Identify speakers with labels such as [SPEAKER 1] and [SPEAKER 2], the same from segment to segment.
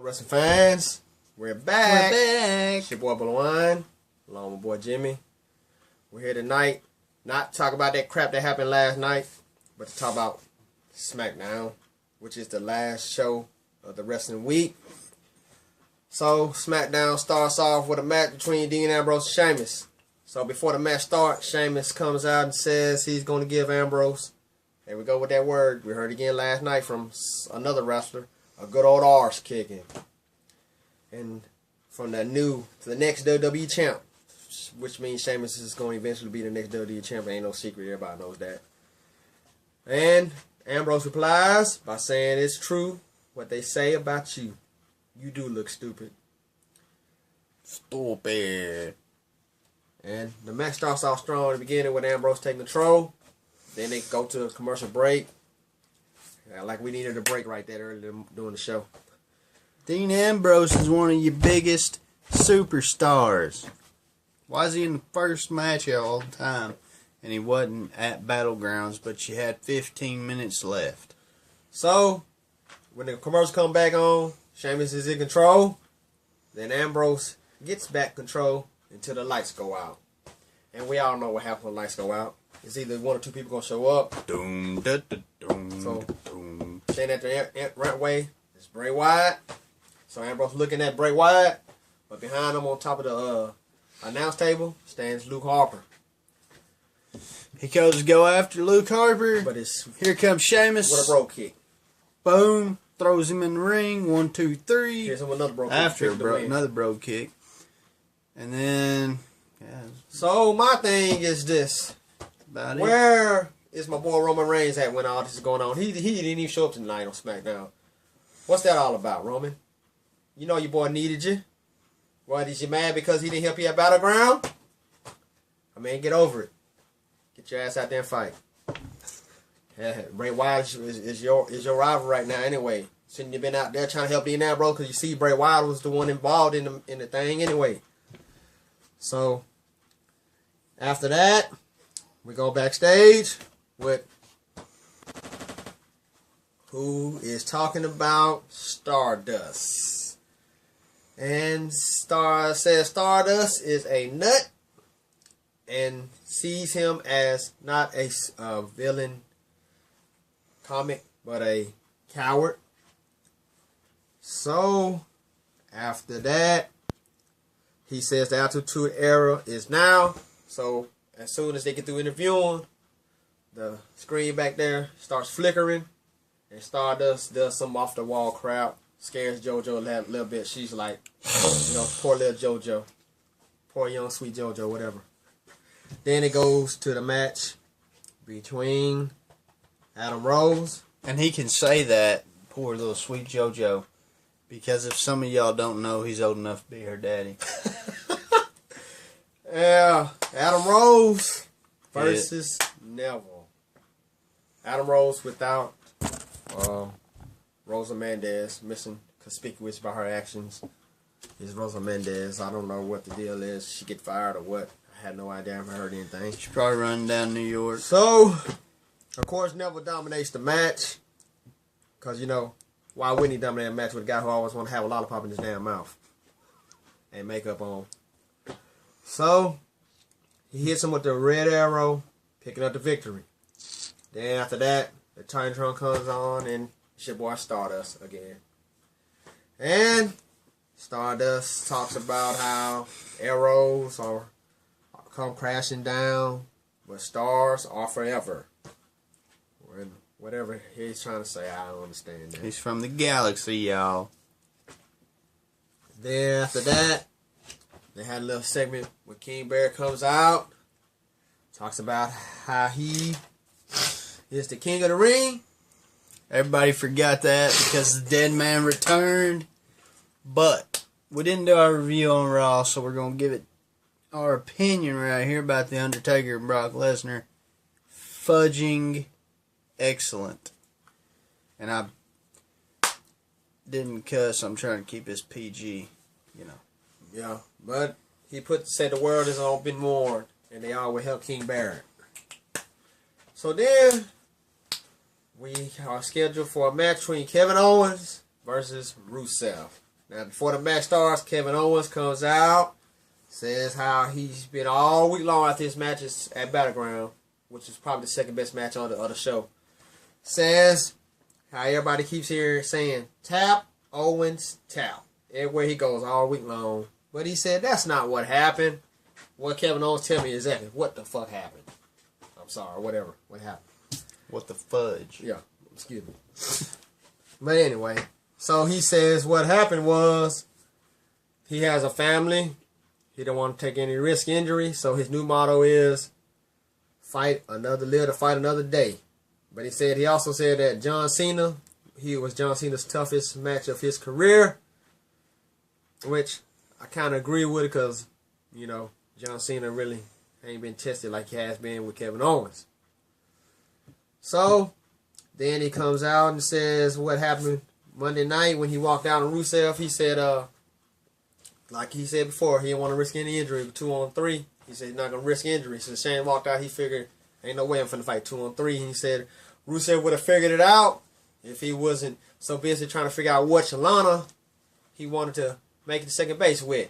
[SPEAKER 1] Wrestling fans, we're back.
[SPEAKER 2] It's
[SPEAKER 1] your boy Wyatt, along with my boy Jimmy. We're here tonight, not to talk about that crap that happened last night, but to talk about SmackDown, which is the last show of the wrestling week. So, SmackDown starts off with a match between Dean Ambrose and Sheamus. So, before the match starts, Sheamus comes out and says he's going to give Ambrose, here we go with that word, we heard again last night from another wrestler, a good old arse kicking. And from the next WWE champ, which means Sheamus is going to eventually be the next WWE champ. Ain't no secret, everybody knows that. And Ambrose replies by saying it's true what they say about you. You do look stupid.
[SPEAKER 2] Stupid.
[SPEAKER 1] And the match starts off strong at the beginning with Ambrose taking control. Then they go to a commercial break. Like we needed a break right there earlier during the show.
[SPEAKER 2] Dean Ambrose is one of your biggest superstars. Why is he in the first match all the time? And he wasn't at Battlegrounds, but you had 15 minutes left.
[SPEAKER 1] So, when the commercials come back on, Sheamus is in control. Then Ambrose gets back control until the lights go out. And we all know what happens when the lights go out. It's either one or two people going to show up.
[SPEAKER 2] Doom, da, da, doom,
[SPEAKER 1] So,
[SPEAKER 2] doom.
[SPEAKER 1] standing at the rampway is Bray Wyatt. So Ambrose looking at Bray Wyatt. But behind him on top of the announce table stands Luke Harper.
[SPEAKER 2] He goes to go after Luke Harper.
[SPEAKER 1] But it's
[SPEAKER 2] Here comes Sheamus.
[SPEAKER 1] with a bro kick.
[SPEAKER 2] Boom. Throws him in the ring. 1, 2, 3.
[SPEAKER 1] Here's him with another bro kick.
[SPEAKER 2] After
[SPEAKER 1] Kick to win.
[SPEAKER 2] another bro kick. And then, yeah,
[SPEAKER 1] So my thing is this.
[SPEAKER 2] about it.
[SPEAKER 1] Where is my boy Roman Reigns at when all this is going on? He didn't even show up tonight on SmackDown. What's that all about, Roman? You know your boy needed you. What, is you mad because he didn't help you at Battleground? I mean, get over it. Get your ass out there and fight. Yeah, Bray Wyatt is your rival right now anyway. Shouldn't you been out there trying to help Dean Ambrose? Because you see Bray Wyatt was the one involved in the thing anyway. So, after that, we go backstage with who is talking about Stardust. And says Stardust is a nut and sees him as not a villain comic, but a coward. So, after that, he says the Attitude Era is now. So, as soon as they get through interviewing, the screen back there starts flickering, and Stardust does some off the wall crap, scares JoJo a little bit. She's like, poor little JoJo, poor young sweet JoJo, whatever. Then it goes to the match between Adam Rose.
[SPEAKER 2] And he can say that, poor little sweet JoJo, because if some of y'all don't know, he's old enough to be her daddy.
[SPEAKER 1] Yeah, Adam Rose versus Neville. Adam Rose without Rosa Mendez, missing conspicuous by her actions, is Rosa Mendez. I don't know what the deal is. She get fired or what? I had no idea. I haven't heard anything.
[SPEAKER 2] She's probably running down New York.
[SPEAKER 1] So, of course, Neville dominates the match. Because, why wouldn't he dominate a match with a guy who always want to have a lollipop in his damn mouth? And makeup on. So, he hits him with the red arrow, picking up the victory. Then after that, the Titantron comes on, and it's your boy Stardust again. And Stardust talks about how arrows come crashing down, but stars are forever. Whatever he's trying to say, I don't understand that.
[SPEAKER 2] He's from the galaxy, y'all.
[SPEAKER 1] Then after that, they had a little segment where King Bear comes out, talks about how he is the king of the ring.
[SPEAKER 2] Everybody forgot that because the dead man returned. But we didn't do our review on Raw, so we're going to give it our opinion right here about The Undertaker and Brock Lesnar. Fudging excellent. And I didn't cuss. I'm trying to keep this PG,
[SPEAKER 1] Yeah, but he said the world is open warned, and they all will help King Barrett. So then, we are scheduled for a match between Kevin Owens versus Rusev. Now, before the match starts, Kevin Owens comes out, says how he's been all week long after his matches at Battleground, which is probably the second best match on the show. Says how everybody keeps hearing saying, tap, Owens, tap. Everywhere he goes all week long. But he said that's not what happened. What Kevin Owens tell me exactly what the fuck happened. I'm sorry, whatever. What happened?
[SPEAKER 2] What the fudge?
[SPEAKER 1] Yeah, excuse me. But anyway, so he says what happened was he has a family. He don't want to take any risk injury. So his new motto is live to fight another day. But he also said that John Cena, he was John Cena's toughest match of his career. Which I kind of agree with it because, you know, John Cena really ain't been tested like he has been with Kevin Owens. So, then he comes out and says what happened Monday night when he walked out on Rusev. He said, like he said before, he didn't want to risk any injury with 2-on-3. He said he's not going to risk injury. So Shane walked out, he figured, ain't no way I'm finna fight 2-on-3. He said Rusev would have figured it out if he wasn't so busy trying to figure out which Lana he wanted to make it to second base with.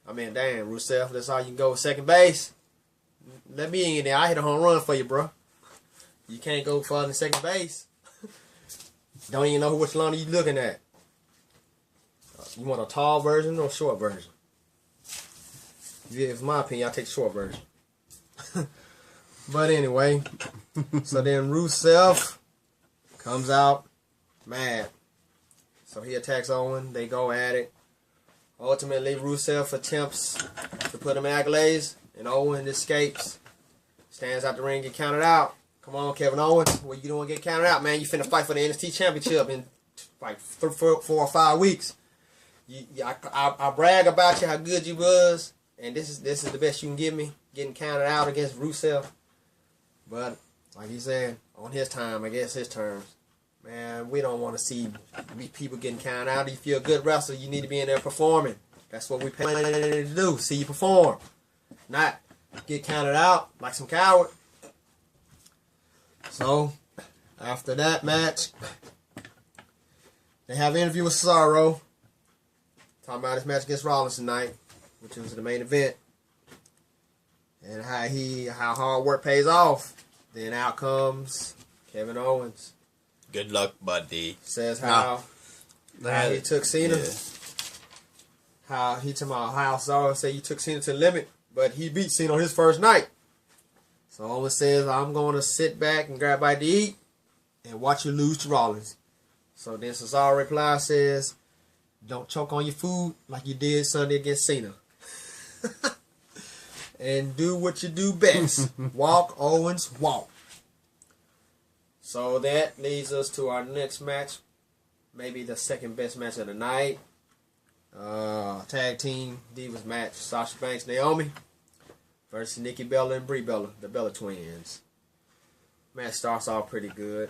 [SPEAKER 1] I mean, damn, Rusev, that's all you can go with second base. Let me in there. I hit a home run for you, bro. You can't go farther than second base. Don't even know which Lana you looking at. You want a tall version or a short version? If my opinion, I'll take the short version. But anyway, so then Rusev comes out mad. So he attacks Owen. They go at it. Ultimately, Rusev attempts to put him in accolades, and Owen escapes. Stands out the ring, get counted out. Come on, Kevin Owens. What you doing get counted out, man? You finna fight for the NXT Championship in like 4 or 5 weeks. I brag about you, how good you was, and this is the best you can give me, getting counted out against Rusev. But, like he said, on his time, I guess his terms, man, we don't want to see people getting counted out. If you're a good wrestler, you need to be in there performing. That's what we pay to do, see you perform. Not get counted out like some coward. So, after that match, they have an interview with Cesaro, talking about his match against Rollins tonight, which was the main event, and how hard work pays off. Then out comes Kevin Owens.
[SPEAKER 2] Good luck, buddy.
[SPEAKER 1] Says how he took Cena. Yeah. How Cesaro said he took Cena to the limit, but he beat Cena on his first night. So Owens says, I'm going to sit back and grab a bite to eat and watch you lose to Rollins. So then Cesaro replies, says, don't choke on your food like you did Sunday against Cena. And do what you do best. Walk, Owens, walk. So that leads us to our next match. Maybe the second best match of the night. Tag team Divas match. Sasha Banks, Naomi versus Nikki Bella and Brie Bella, the Bella twins. Match starts off pretty good.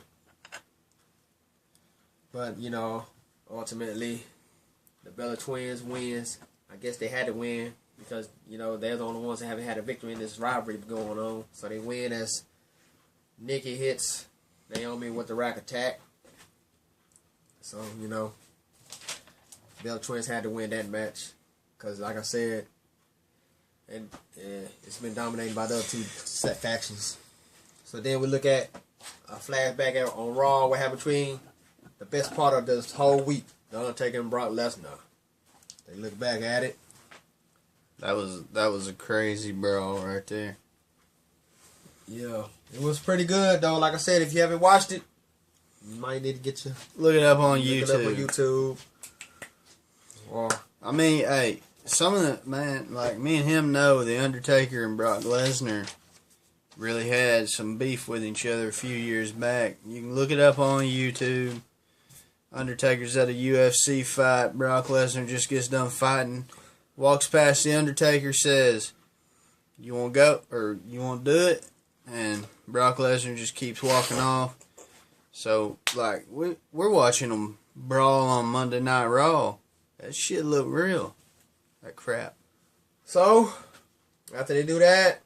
[SPEAKER 1] But, you know, ultimately, the Bella twins wins. I guess they had to win because, you know, they're the only ones that haven't had a victory in this rivalry going on. So they win as Nikki hits Naomi with the rack attack. So, you know, Bella twins had to win that match. Because, like I said, and it's been dominated by the other two set factions. So then we look at a flashback on Raw. What happened between the best part of this whole week, The Undertaker and Brock Lesnar. They look back at it.
[SPEAKER 2] That was a crazy brawl right there.
[SPEAKER 1] Yeah, it was pretty good though. Like I said, if you haven't watched it, you might need to get
[SPEAKER 2] look it up on
[SPEAKER 1] YouTube.
[SPEAKER 2] Look it up on
[SPEAKER 1] YouTube. Or
[SPEAKER 2] I mean, hey, some of the man, like me and him know the Undertaker and Brock Lesnar really had some beef with each other a few years back. You can look it up on YouTube. Undertaker's at a UFC fight. Brock Lesnar just gets done fighting. Walks past the Undertaker, says, you want to go? Or you want to do it? And Brock Lesnar just keeps walking off. So, like, we're watching them brawl on Monday Night Raw. That shit look real. That crap.
[SPEAKER 1] So, after they do that,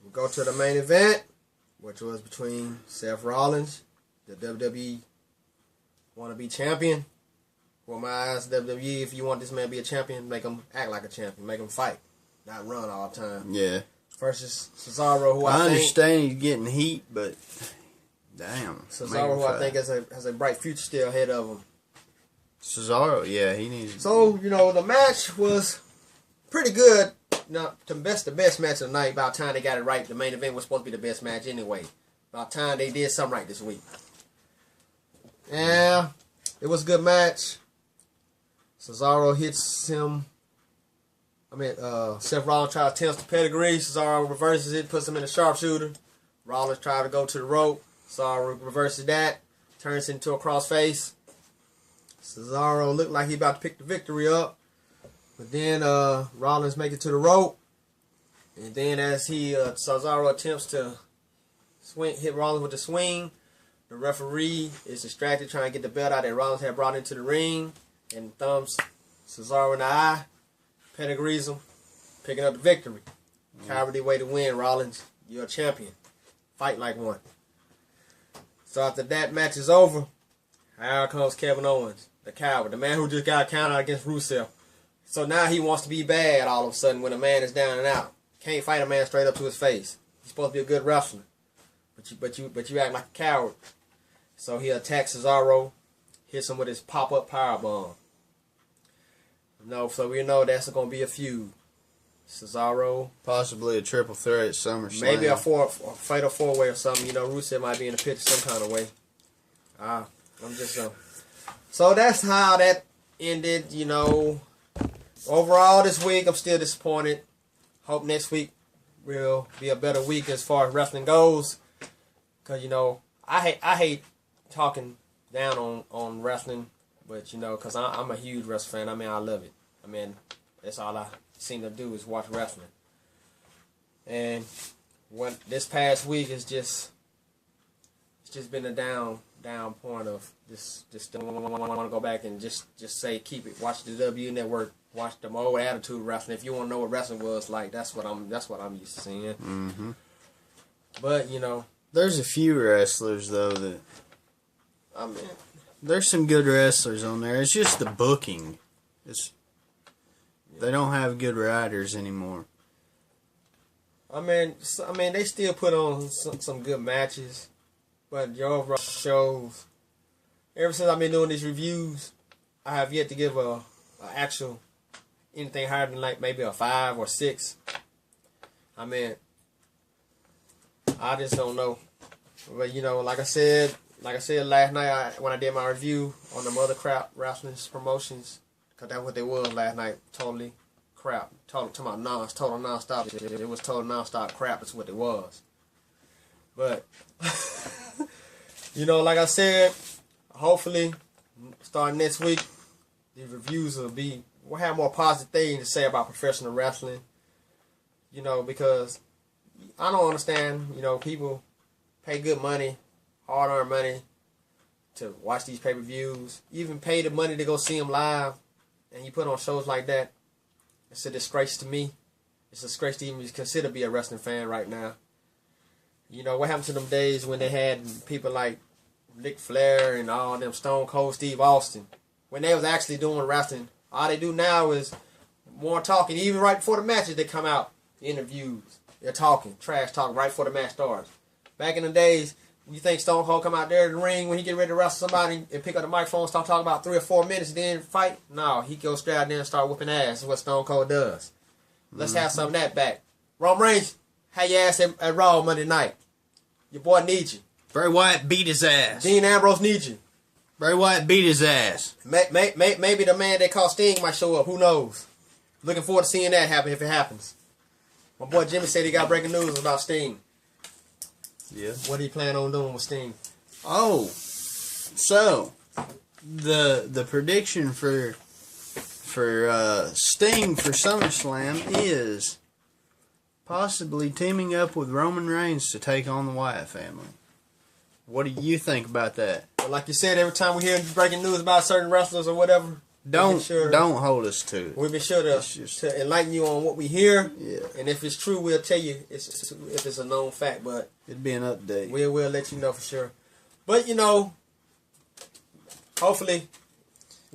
[SPEAKER 1] we go to the main event, which was between Seth Rollins, the WWE wannabe champion, Well, my eyes, WWE, if you want this man to be a champion, make him act like a champion. Make him fight, not run all the time.
[SPEAKER 2] Yeah.
[SPEAKER 1] Versus Cesaro, who I think...
[SPEAKER 2] understand he's getting heat, but damn.
[SPEAKER 1] Cesaro, who I think has a bright future still ahead of him.
[SPEAKER 2] Cesaro, yeah, he needs...
[SPEAKER 1] So, you know, the match was pretty good. Not the best match of the night. About time they got it right. The main event was supposed to be the best match anyway. About time they did something right this week. Yeah, it was a good match. Cesaro hits him. Seth Rollins tries to attempt the pedigree. Cesaro reverses it, puts him in a sharpshooter. Rollins tries to go to the rope. Cesaro reverses that, turns into a crossface. Cesaro looked like he about to pick the victory up. But then Rollins make it to the rope. And then as Cesaro attempts to hit Rollins with the swing, the referee is distracted trying to get the belt out that Rollins had brought into the ring. And thumbs Cesaro in the eye. Pedigrees him. Picking up the victory. Cowardly way to win, Rollins. You're a champion. Fight like one. So after that match is over, out comes Kevin Owens, the coward, the man who just got counted out against Rusev. So now he wants to be bad all of a sudden when a man is down and out. Can't fight a man straight up to his face. He's supposed to be a good wrestler, but you act like a coward. So he attacks Cesaro, hits him with his pop-up powerbomb. So we know that's going to be a feud. Cesaro,
[SPEAKER 2] possibly a triple threat at SummerSlam.
[SPEAKER 1] Maybe a fatal four-way or something. You know, Rusev might be in the picture some kind of way. I'm just So that's how that ended. You know, overall this week I'm still disappointed. Hope next week will be a better week as far as wrestling goes. Cause you know I hate talking down on wrestling, but you know, cause I'm a huge wrestling fan. I mean, I love it. I mean, that's all I seem to do is watch wrestling. And what this past week is just been a down point of just don't want to go back and just say keep it. Watch the W Network. Watch the old Attitude Wrestling. If you want to know what wrestling was like, that's what I'm used to seeing.
[SPEAKER 2] Mm-hmm.
[SPEAKER 1] But you know,
[SPEAKER 2] there's a few wrestlers though that there's some good wrestlers on there. It's just the booking. They don't have good writers anymore.
[SPEAKER 1] I mean, they still put on some good matches, but your overall shows. Ever since I've been doing these reviews, I have yet to give a actual anything higher than like maybe a 5 or 6. I mean, I just don't know. But you know, like I said last night when I did my review on the Mother Crap Wrestling Promotions, because that's what they was last night. Totally crap. Total non-stop. It was total non-stop crap. That's what it was. But, you know, like I said, hopefully, starting next week, these reviews we'll have more positive things to say about professional wrestling. You know, because I don't understand, you know, people pay good money, hard-earned money, to watch these pay-per-views. Even pay the money to go see them live, and you put on shows like that. It's a disgrace to me. It's a disgrace to even consider be a wrestling fan right now. You know, what happened to them days when they had people like Ric Flair and all them Stone Cold Steve Austin? When they was actually doing wrestling, all they do now is more talking. Even right before the matches, they come out, interviews. They're talking, trash talk right before the match starts. Back in the days, you think Stone Cold come out there in the ring when he get ready to wrestle somebody and pick up the microphone, start talking about 3 or 4 minutes, and then fight? No, he goes straight out there and start whooping ass. That's what Stone Cold does. Let's have some of that back. Roman Reigns, had your ass at Raw Monday night. Your boy needs you.
[SPEAKER 2] Bray Wyatt beat his ass.
[SPEAKER 1] Dean Ambrose needs you.
[SPEAKER 2] Bray Wyatt beat his ass.
[SPEAKER 1] Maybe the man they call Sting might show up. Who knows? Looking forward to seeing that happen if it happens. My boy Jimmy said he got breaking news about Sting.
[SPEAKER 2] Yeah.
[SPEAKER 1] What do you plan on doing with Sting?
[SPEAKER 2] Oh, so the prediction for Sting for SummerSlam is possibly teaming up with Roman Reigns to take on the Wyatt family. What do you think about that?
[SPEAKER 1] Well, like you said, every time we hear breaking news about certain wrestlers or whatever,
[SPEAKER 2] don't hold us to it.
[SPEAKER 1] We'll be sure to enlighten you on what we hear.
[SPEAKER 2] Yeah.
[SPEAKER 1] And if it's true, we'll tell you if it's a known fact. But
[SPEAKER 2] it'd be an update.
[SPEAKER 1] We'll let you know for sure. But, you know, hopefully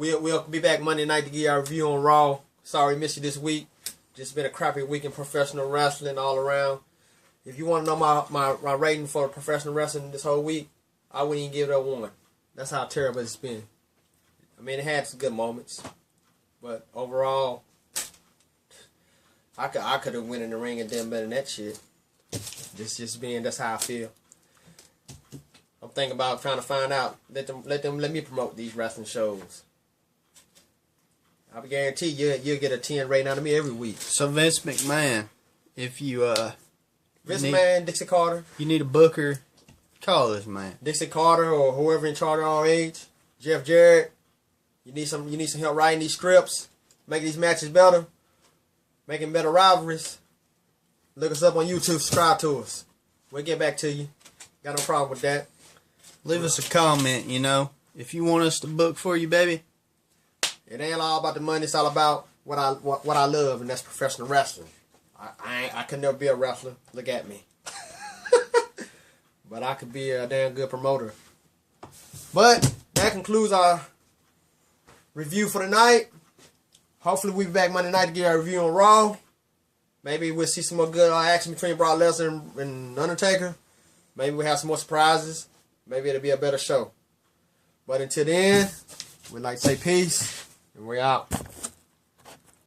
[SPEAKER 1] We'll be back Monday night to give our review on Raw. Sorry missed you this week. Just been a crappy week in professional wrestling all around. If you want to know my rating for professional wrestling this whole week, I wouldn't even give it a 1. That's how terrible it's been. I mean, it had some good moments, but overall, I could have went in the ring and done better than that shit. That's how I feel. I'm thinking about trying to find out. Let me promote these wrestling shows. I guarantee you'll get a 10 rating out of me every week.
[SPEAKER 2] So Vince McMahon, if you
[SPEAKER 1] Vince McMahon, Dixie Carter,
[SPEAKER 2] you need a booker, call this man.
[SPEAKER 1] Dixie Carter or whoever in charge of our age, Jeff Jarrett. You need some help writing these scripts, making these matches better, making better rivalries. Look us up on YouTube, subscribe to us. We'll get back to you. Got no problem with that.
[SPEAKER 2] Leave us a comment, if you want us to book for you, baby.
[SPEAKER 1] It ain't all about the money. It's all about what I love, and that's professional wrestling. I could never be a wrestler. Look at me. But I could be a damn good promoter. But that concludes our review for the night. Hopefully we'll be back Monday night to get our review on Raw. Maybe we'll see some more good action between Brock Lesnar and Undertaker. Maybe we'll have some more surprises. Maybe it'll be a better show. But until then, we'd like to say peace, and we're out.